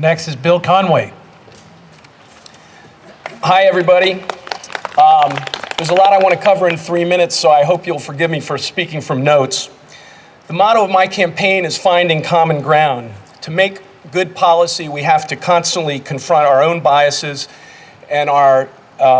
Next is Bill Conway. Hi, everybody. There's a lot I want to cover in 3 minutes, so I hope you'll forgive me for speaking from notes. The motto of my campaign is finding common ground. To make good policy, we have to constantly confront our own biases, and our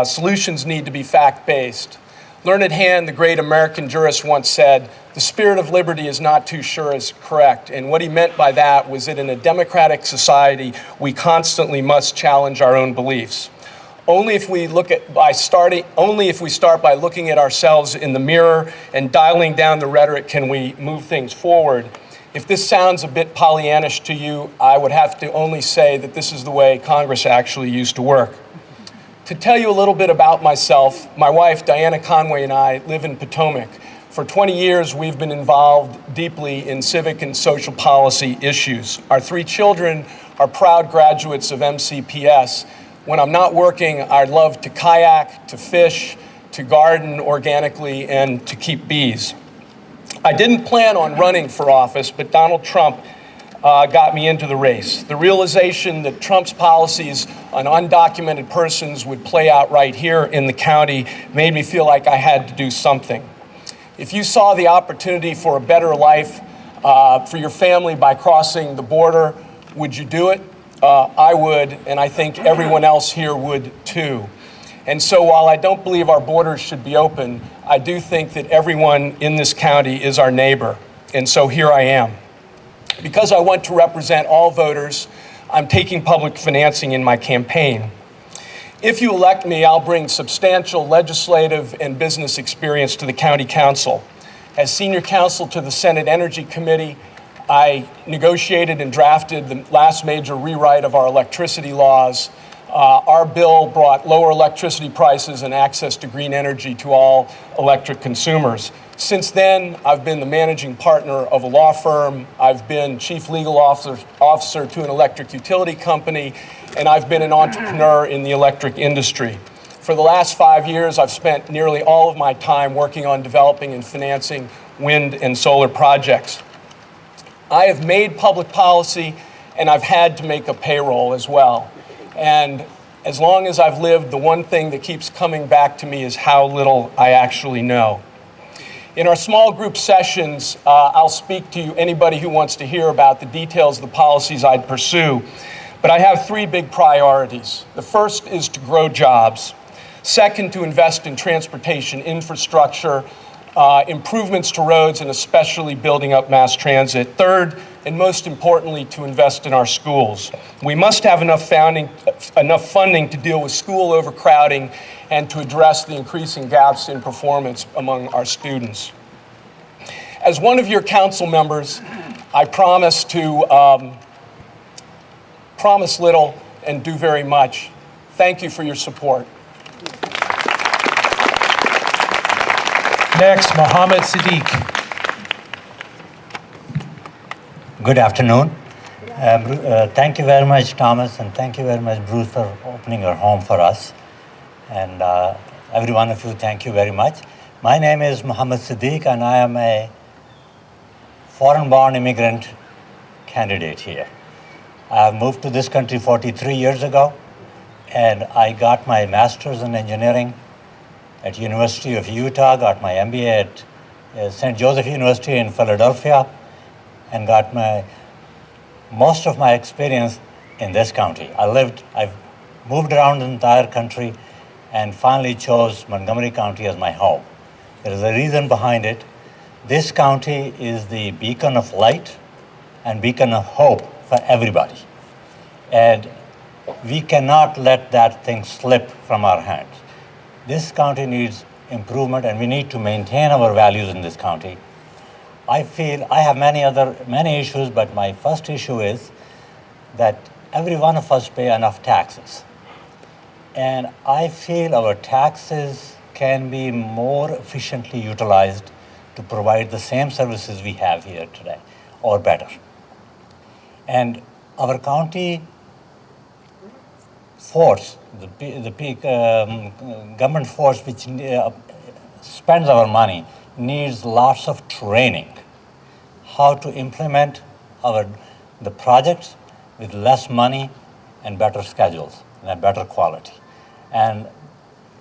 solutions need to be fact-based. Learned Hand, the great American jurist, once said, "The spirit of liberty is not too sure is correct." And what he meant by that was that in a democratic society, we constantly must challenge our own beliefs. Only if we start by looking at ourselves in the mirror and dialing down the rhetoric can we move things forward. If this sounds a bit Pollyannish to you, I would have to only say that this is the way Congress actually used to work. To tell you a little bit about myself, my wife, Diana Conway, and I live in Potomac. For 20 years, we've been involved deeply in civic and social policy issues. Our 3 children are proud graduates of MCPS. When I'm not working, I love to kayak, to fish, to garden organically, and to keep bees. I didn't plan on running for office, but Donald Trump got me into the race. The realization that Trump's policies on undocumented persons would play out right here in the county made me feel like I had to do something. If you saw the opportunity for a better life for your family by crossing the border, would you do it? I would, and I think everyone else here would too. And so while I don't believe our borders should be open, I do think that everyone in this county is our neighbor. And so here I am. Because I want to represent all voters, I'm taking public financing in my campaign. If you elect me, I'll bring substantial legislative and business experience to the County Council. As senior counsel to the Senate Energy Committee, I negotiated and drafted the last major rewrite of our electricity laws. Our bill brought lower electricity prices and access to green energy to all electric consumers. Since then, I've been the managing partner of a law firm. I've been chief legal officer to an electric utility company, and I've been an entrepreneur in the electric industry. For the last 5 years, I've spent nearly all of my time working on developing and financing wind and solar projects. I have made public policy, and I've had to make a payroll as well. And as long as I've lived, the one thing that keeps coming back to me is how little I actually know. In our small group sessions, I'll speak to anybody who wants to hear about the details of the policies I'd pursue. But I have 3 big priorities. The first is to grow jobs. Second, to invest in transportation infrastructure, improvements to roads, and especially building up mass transit. Third, and most importantly, to invest in our schools. We must have enough funding to deal with school overcrowding and to address the increasing gaps in performance among our students. As one of your council members, I promise to promise little and do very much. Thank you for your support. Next, Mohammed Sadiq. Good afternoon. Thank you very much, Thomas, and thank you very much, Bruce, for opening your home for us. And every one of you, thank you very much. My name is Mohammed Sadiq, and I am a foreign-born immigrant candidate here. I moved to this country 43 years ago, and I got my master's in engineering at University of Utah, got my MBA at St. Joseph University in Philadelphia, and got most of my experience in this county. I've moved around the entire country and finally chose Montgomery County as my home. There is a reason behind it. This county is the beacon of light and beacon of hope for everybody. And we cannot let that thing slip from our hands. This county needs improvement, and we need to maintain our values in this county. I feel I have many issues, but my first issue is that every one of us pay enough taxes. And I feel our taxes can be more efficiently utilized to provide the same services we have here today, or better. And our county force, the peak government force which spends our money, needs lots of training, how to implement the projects with less money and better schedules and a better quality. And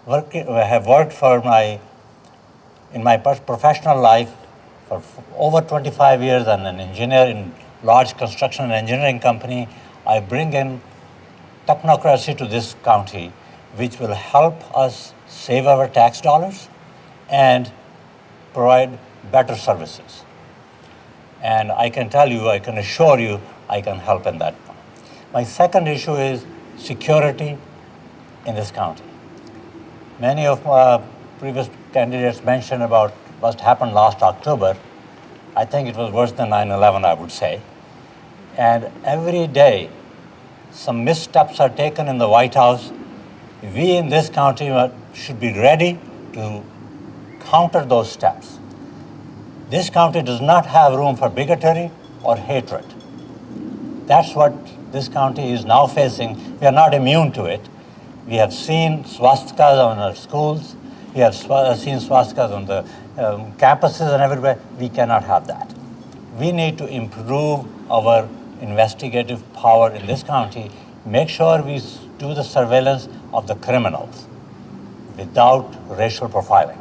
I have worked in my professional life for over 25 years as an engineer in large construction and engineering company. I bring in technocracy to this county, which will help us save our tax dollars and provide better services. And I can tell you, I can assure you, I can help in that. My second issue is security in this county. Many of my previous candidates mentioned about what happened last October. I think it was worse than 9/11, I would say. And every day, some missteps are taken in the White House. We in this county should be ready to counter those steps. This county does not have room for bigotry or hatred. That's what this county is now facing. We are not immune to it. We have seen swastikas on our schools. We have seen swastikas on the campuses and everywhere. We cannot have that. We need to improve our investigative power in this county, make sure we do the surveillance of the criminals without racial profiling.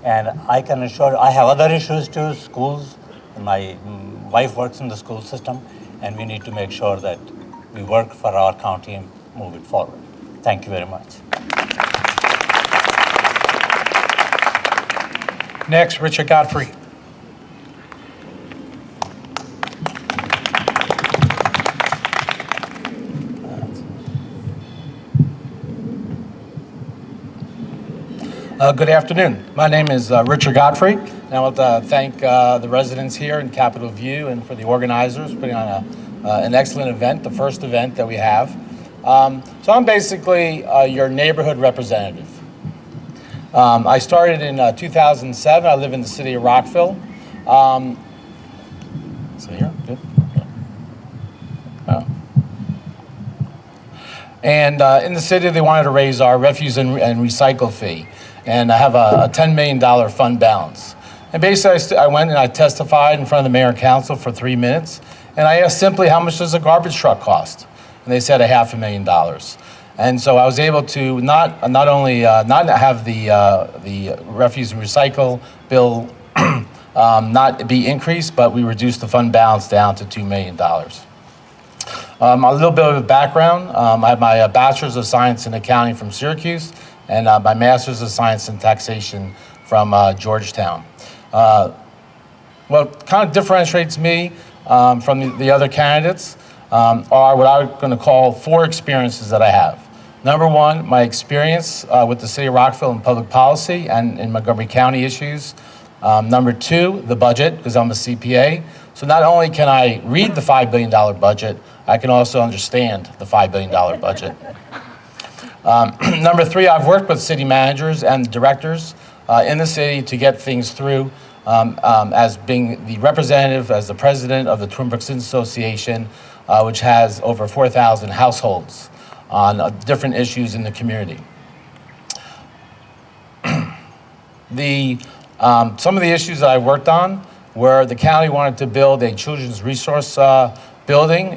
And I can assure you, I have other issues too, schools. My wife works in the school system, and we need to make sure that we work for our county and move it forward. Thank you very much. Next, Richard Godfrey. Good afternoon. My name is Richard Godfrey, and I want to thank the residents here in Capitol View and for the organizers putting on an excellent event, the first event that we have. So I'm basically your neighborhood representative. I started in 2007. I live in the city of Rockville. So here, good. Oh. And in the city, they wanted to raise our refuse and recycle fee. And I have a $10 million fund balance. And basically, I went and I testified in front of the mayor and council for 3 minutes. And I asked simply, how much does a garbage truck cost? And they said $500,000. And so I was able to not only not have the refuse and recycle bill not be increased, but we reduced the fund balance down to $2 million. A little bit of a background. I have my bachelor's of science in accounting from Syracuse, and my master's of science in taxation from Georgetown. What kind of differentiates me from the other candidates are what I'm going to call 4 experiences that I have. Number one, my experience with the city of Rockville in public policy and in Montgomery County issues. Number 2, the budget, because I'm a CPA. So not only can I read the $5 billion budget, I can also understand the $5 billion budget. Number 3, I've worked with city managers and directors in the city to get things through as being the representative, as the president of the Twin Brook Citizens Association, which has over 4,000 households on different issues in the community. Some of the issues that I worked on were the county wanted to build a children's resource building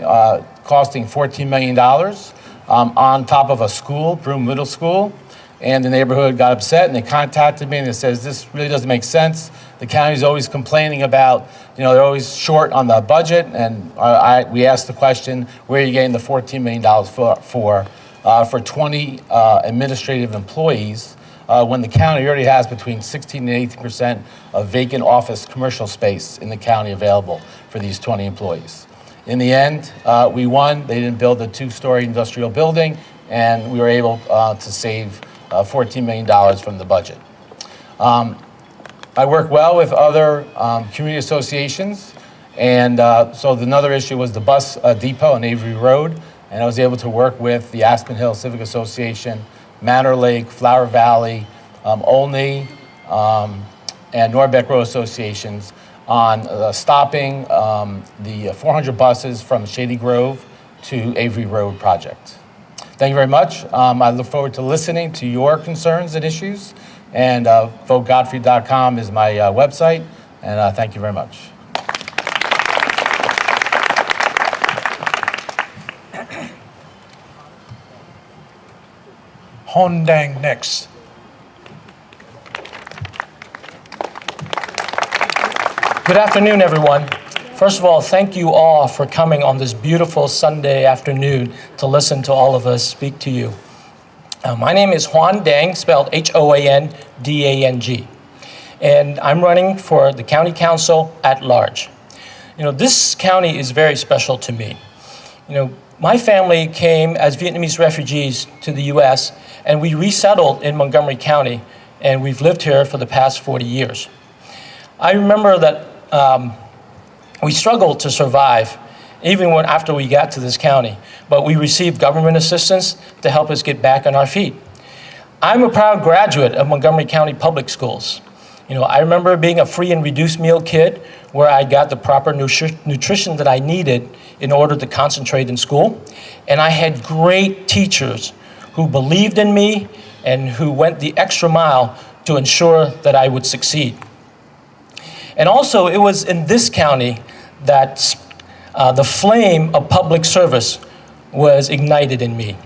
costing $14 million on top of a school, Broome Middle School. And the neighborhood got upset and they contacted me and they says, this really doesn't make sense. The county's always complaining about, they're always short on the budget. And we asked the question, where are you getting the $14 million for 20 administrative employees when the county already has between 16 and 18% of vacant office commercial space in the county available for these 20 employees. In the end, we won. They didn't build a 2-story industrial building, and we were able to save $14 million from the budget. I work well with other community associations, and so another issue was the bus depot on Avery Road, and I was able to work with the Aspen Hill Civic Association, Manor Lake, Flower Valley, Olney, and Norbeck Road Associations on stopping the 400 buses from Shady Grove to Avery Road project. Thank you very much. I look forward to listening to your concerns and issues. And votegodfrey.com is my website. And thank you very much. Hon Dang next. Good afternoon, everyone. First of all, thank you all for coming on this beautiful Sunday afternoon to listen to all of us speak to you. My name is Hoan Dang, spelled Hoandang, and I'm running for the county council at large. This county is very special to me. My family came as Vietnamese refugees to the US, and we resettled in Montgomery County, and we've lived here for the past 40 years. I remember that we struggled to survive even after we got to this county, but we received government assistance to help us get back on our feet. I'm a proud graduate of Montgomery County Public Schools. I remember being a free and reduced meal kid where I got the proper nutrition that I needed in order to concentrate in school. And I had great teachers who believed in me and who went the extra mile to ensure that I would succeed. And also, it was in this county that the flame of public service was ignited in me.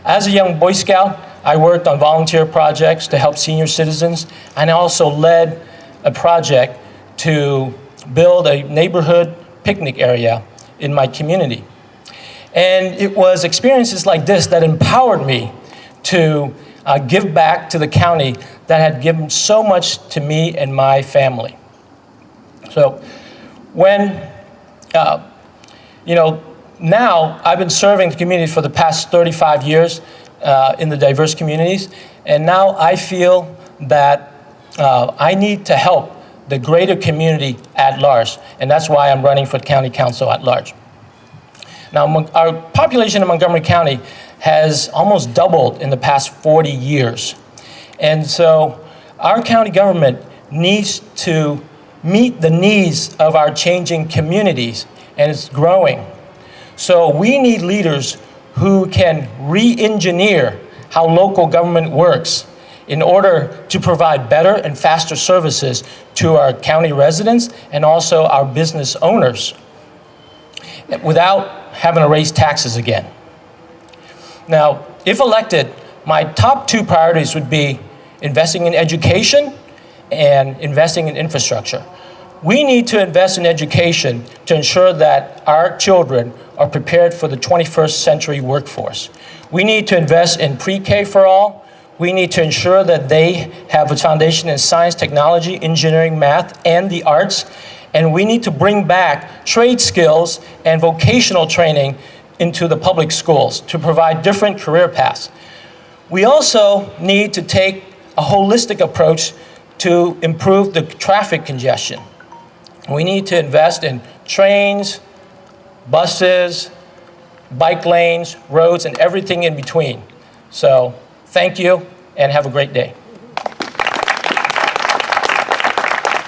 As a young Boy Scout, I worked on volunteer projects to help senior citizens, and I also led a project to build a neighborhood picnic area in my community. And it was experiences like this that empowered me to give back to the county that had given so much to me and my family. So now I've been serving the community for the past 35 years in the diverse communities, and now I feel that I need to help the greater community at large, and that's why I'm running for county council at large. Now, our population in Montgomery County has almost doubled in the past 40 years, and so our county government needs to meet the needs of our changing communities, and it's growing. So we need leaders who can re-engineer how local government works in order to provide better and faster services to our county residents and also our business owners without having to raise taxes again. Now, if elected, my top two priorities would be investing in education and investing in infrastructure. We need to invest in education to ensure that our children are prepared for the 21st century workforce. We need to invest in pre-K for all. We need to ensure that they have a foundation in science, technology, engineering, math, and the arts. And we need to bring back trade skills and vocational training into the public schools to provide different career paths. We also need to take a holistic approach to improve the traffic congestion. We need to invest in trains, buses, bike lanes, roads, and everything in between. So thank you, and have a great day.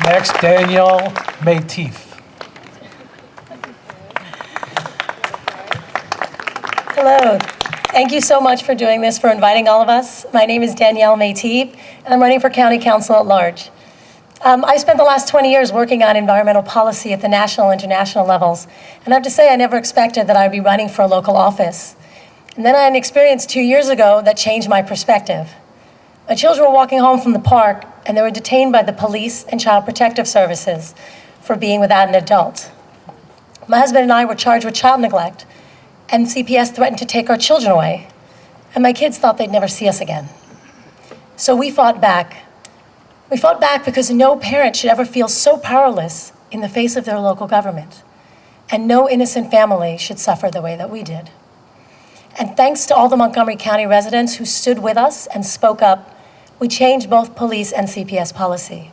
Next, Danielle Mayteef. Hello. Thank you so much for doing this, for inviting all of us. My name is Danielle Mayteef, and I'm running for county council at large. I spent the last 20 years working on environmental policy at the national and international levels, and I have to say I never expected that I would be running for a local office. And then I had an experience 2 years ago that changed my perspective. My children were walking home from the park, and they were detained by the police and child protective services for being without an adult. My husband and I were charged with child neglect, and CPS threatened to take our children away. And my kids thought they'd never see us again. So we fought back. We fought back because no parent should ever feel so powerless in the face of their local government. And no innocent family should suffer the way that we did. And thanks to all the Montgomery County residents who stood with us and spoke up, we changed both police and CPS policy.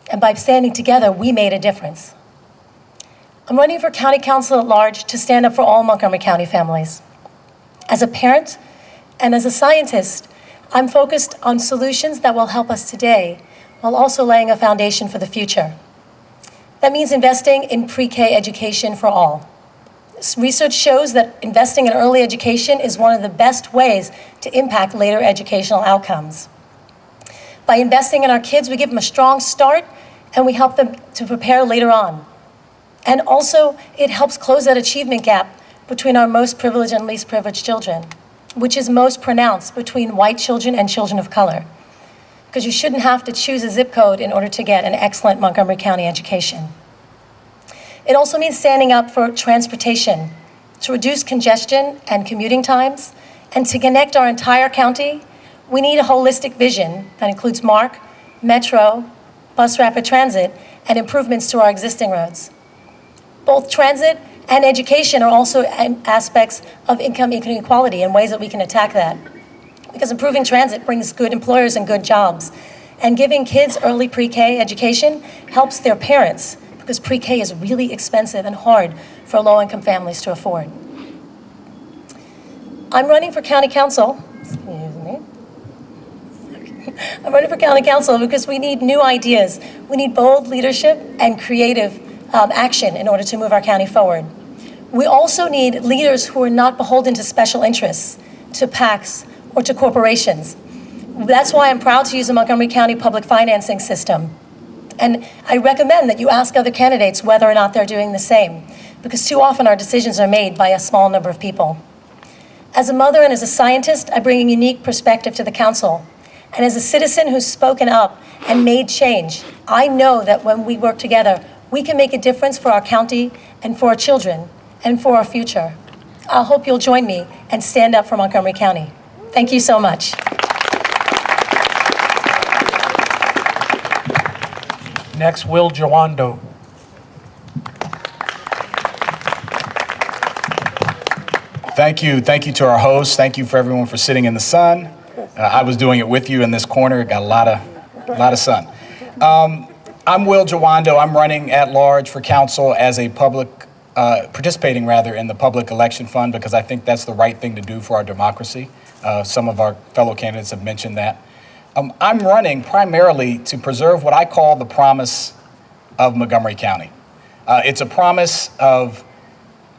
And by standing together, we made a difference. I'm running for county council at large to stand up for all Montgomery County families. As a parent and as a scientist, I'm focused on solutions that will help us today, while also laying a foundation for the future. That means investing in pre-K education for all. Research shows that investing in early education is one of the best ways to impact later educational outcomes. By investing in our kids, we give them a strong start and we help them to prepare later on. And also, it helps close that achievement gap between our most privileged and least privileged children. which is most pronounced between white children and children of color, because you shouldn't have to choose a zip code in order to get an excellent Montgomery County education. It also means standing up for transportation to reduce congestion and commuting times, and to connect our entire county. We need a holistic vision that includes MARC, Metro, bus rapid transit, and improvements to our existing roads. Both transit and education are also aspects of income inequality and ways that we can attack that. Because improving transit brings good employers and good jobs. And giving kids early pre-K education helps their parents, because pre-K is really expensive and hard for low-income families to afford. I'm running for county council. Excuse me. I'm running for county council because we need new ideas. We need bold leadership and creative action in order to move our county forward. We also need leaders who are not beholden to special interests, to PACs, or to corporations. That's why I'm proud to use the Montgomery County public financing system. And I recommend that you ask other candidates whether or not they're doing the same, because too often our decisions are made by a small number of people. As a mother and as a scientist, I bring a unique perspective to the council. And as a citizen who's spoken up and made change, I know that when we work together, we can make a difference for our county and for our children and for our future. I hope you'll join me and stand up for Montgomery County. Thank you so much. Next, Will Jawando. Thank you to our hosts. Thank you for everyone for sitting in the sun. I was doing it with you in this corner. Got a lot of sun. I'm Will Jawando. I'm running at large for council as a participating in the public election fund, because I think that's the right thing to do for our democracy. Some of our fellow candidates have mentioned that. I'm running primarily to preserve what I call the promise of Montgomery County. It's a promise of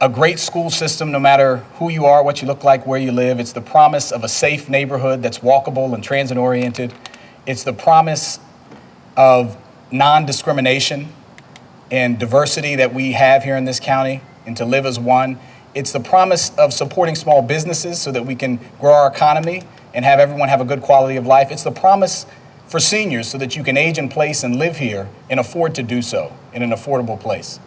a great school system, no matter who you are, what you look like, where you live. It's the promise of a safe neighborhood that's walkable and transit-oriented. It's the promise of non-discrimination and diversity that we have here in this county, and to live as one. It's the promise of supporting small businesses so that we can grow our economy and have everyone have a good quality of life. It's the promise for seniors so that you can age in place and live here and afford to do so in an affordable place.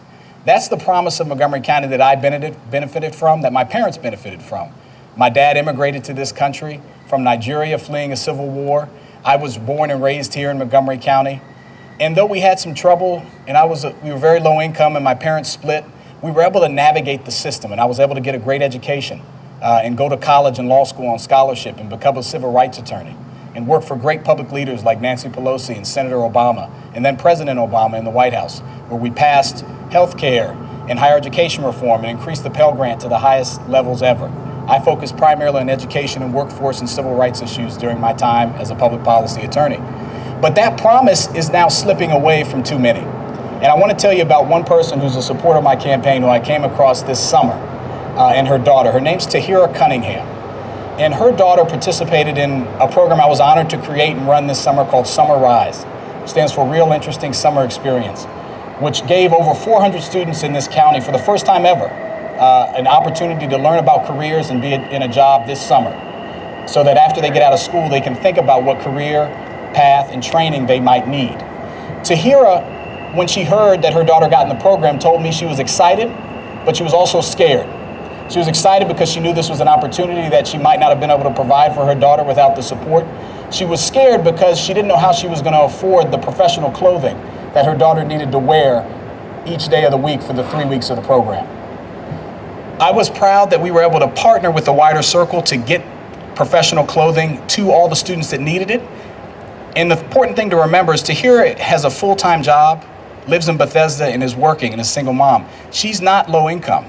That's the promise of Montgomery County that I benefited from, that my parents benefited from. My dad immigrated to this country from Nigeria, fleeing a civil war. I was born and raised here in Montgomery County. And though we had some trouble, and we were very low income and my parents split, we were able to navigate the system, and I was able to get a great education and go to college and law school on scholarship and become a civil rights attorney and work for great public leaders like Nancy Pelosi and Senator Obama, and then President Obama in the White House, where we passed health care and higher education reform and increased the Pell Grant to the highest levels ever. I focused primarily on education and workforce and civil rights issues during my time as a public policy attorney. But that promise is now slipping away from too many. And I want to tell you about one person who's a supporter of my campaign who I came across this summer, and her daughter. Her name's Tahira Cunningham. And her daughter participated in a program I was honored to create and run this summer called Summer Rise. It stands for Real Interesting Summer Experience, which gave over 400 students in this county, for the first time ever, an opportunity to learn about careers and be in a job this summer, so that after they get out of school, they can think about what career path and training they might need. Tahira, when she heard that her daughter got in the program, told me she was excited, but she was also scared. She was excited because she knew this was an opportunity that she might not have been able to provide for her daughter without the support. She was scared because she didn't know how she was going to afford the professional clothing that her daughter needed to wear each day of the week for the 3 weeks of the program. I was proud that we were able to partner with the wider circle to get professional clothing to all the students that needed it. And the important thing to remember is Tahira has a full-time job, lives in Bethesda, and is working, and is a single mom. She's not low income.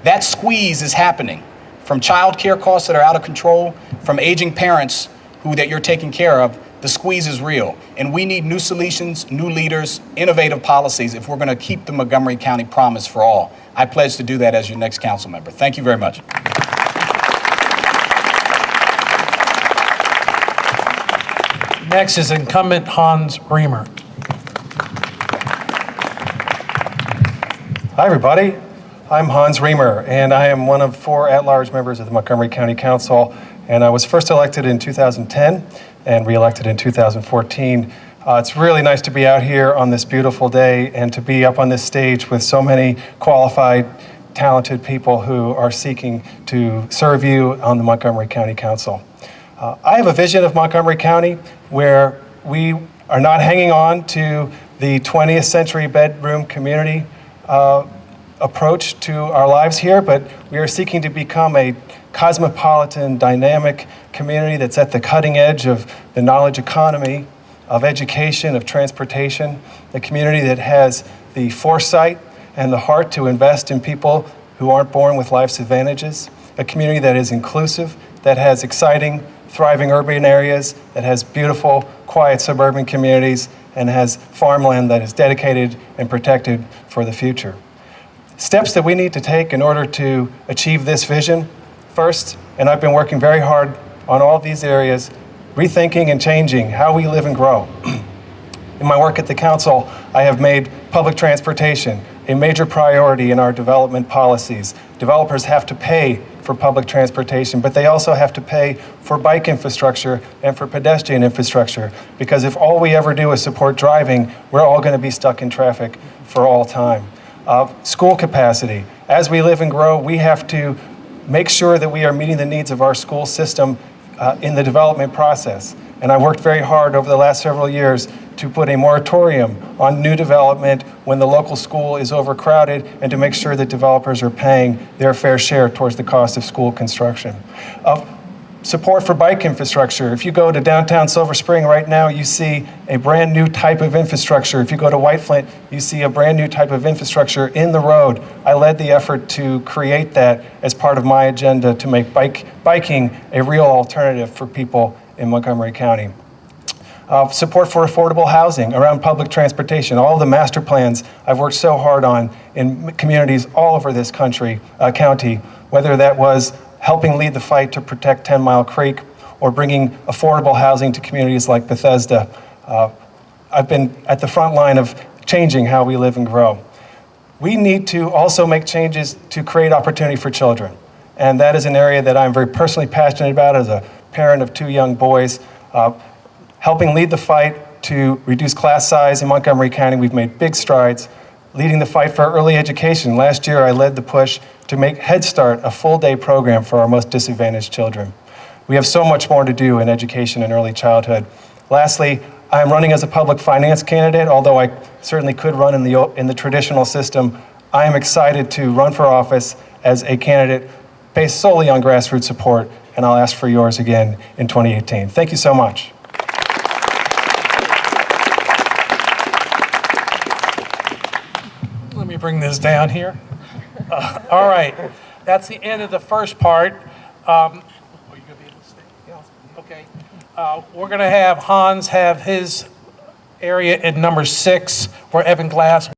That squeeze is happening from child care costs that are out of control, from aging parents that you're taking care of. The squeeze is real, and we need new solutions, new leaders, innovative policies if we're going to keep the Montgomery County promise for all. I pledge to do that as your next council member. Thank you very much. Next is incumbent Hans Bremer. Hi, everybody. I'm Hans Reamer, and I am one of 4 at-large members of the Montgomery County Council, and I was first elected in 2010 and re-elected in 2014. It's really nice to be out here on this beautiful day and to be up on this stage with so many qualified, talented people who are seeking to serve you on the Montgomery County Council. I have a vision of Montgomery County where we are not hanging on to the 20th century bedroom community approach to our lives here, but we are seeking to become a cosmopolitan, dynamic community that's at the cutting edge of the knowledge economy, of education, of transportation, a community that has the foresight and the heart to invest in people who aren't born with life's advantages, a community that is inclusive, that has exciting, thriving urban areas, that has beautiful, quiet suburban communities, and has farmland that is dedicated and protected for the future. Steps that we need to take in order to achieve this vision, first, and I've been working very hard on all of these areas, rethinking and changing how we live and grow. In my work at the council, I have made public transportation a major priority in our development policies. Developers have to pay for public transportation, but they also have to pay for bike infrastructure and for pedestrian infrastructure, because if all we ever do is support driving, we're all going to be stuck in traffic for all time. School capacity. As we live and grow, we have to make sure that we are meeting the needs of our school system in the development process. And I worked very hard over the last several years to put a moratorium on new development when the local school is overcrowded and to make sure that developers are paying their fair share towards the cost of school construction. Support for bike infrastructure. If you go to downtown Silver Spring right now, you see a brand new type of infrastructure. If you go to White Flint, you see a brand new type of infrastructure in the road. I led the effort to create that as part of my agenda to make biking a real alternative for people in Montgomery County. Support for affordable housing around public transportation. All of the master plans I've worked so hard on in communities all over this county, whether that was helping lead the fight to protect 10 Mile Creek or bringing affordable housing to communities like Bethesda. I've been at the front line of changing how we live and grow. We need to also make changes to create opportunity for children. And that is an area that I'm very personally passionate about as a parent of 2 young boys. Helping lead the fight to reduce class size in Montgomery County, we've made big strides. Leading the fight for early education. Last year, I led the push to make Head Start a full-day program for our most disadvantaged children. We have so much more to do in education and early childhood. Lastly, I'm running as a public finance candidate, although I certainly could run in the traditional system. I am excited to run for office as a candidate based solely on grassroots support, and I'll ask for yours again in 2018. Thank you so much. Let me bring this down here. All right, that's the end of the first part. Are you going to be able to stay? Yeah. Okay. We're going to have Hans have his area at number 6, where Evan Glass